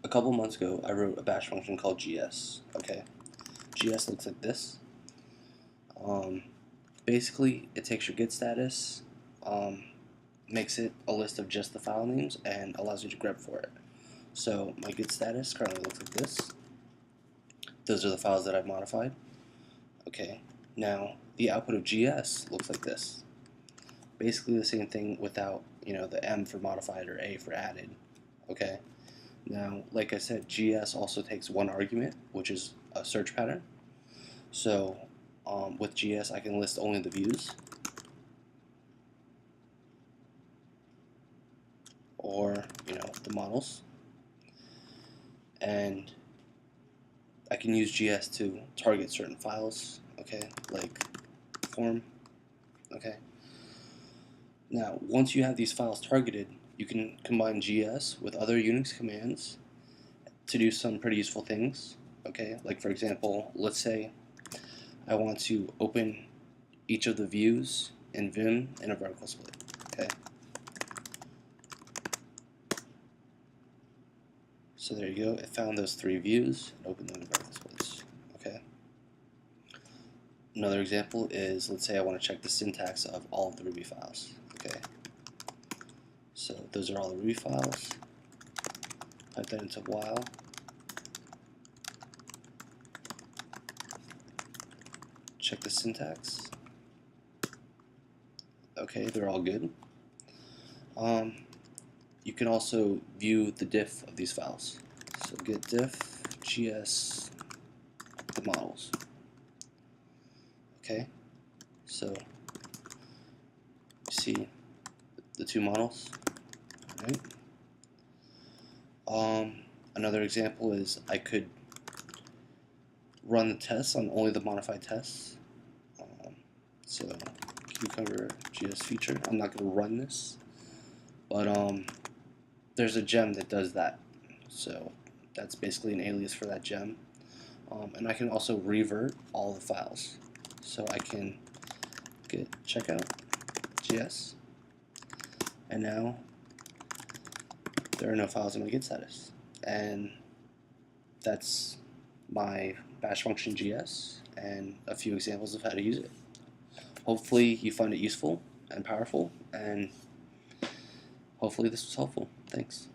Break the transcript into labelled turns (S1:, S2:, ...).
S1: a couple months ago, I wrote a bash function called gs. Okay, gs looks like this. Basically, it takes your git status, makes it a list of just the file names, and allows you to grep for it. So my git status currently looks like this. Those are the files that I've modified. Okay, now the output of gs looks like this. Basically the same thing without, the M for modified or A for added. Okay. Now, like I said, gs also takes one argument, which is a search pattern. So with gs, I can list only the views, or the models, and I can use gs to target certain files. Okay, like form. Okay. Now, once you have these files targeted, you can combine gs with other Unix commands to do some pretty useful things. Okay, like for example, let's say I want to open each of the views in Vim in a vertical split. Okay, so there you go. It found those 3 views and opened them in vertical splits. Okay. Another example is, let's say I want to check the syntax of all of the Ruby files. Okay, so those are all the Ruby files. Type that into while. Check the syntax. Okay, they're all good. You can also view the diff of these files. So git diff gs the models. Okay, so you see the 2 models. All right. Another example is I could run the tests on only the modified tests. So cucumber gs feature. I'm not going to run this, but there's a gem that does that. So that's basically an alias for that gem. And I can also revert all the files. So I can git checkout gs, and now there are no files in my git status. And that's my bash function gs and a few examples of how to use it. Hopefully you find it useful and powerful, and hopefully this was helpful. Thanks.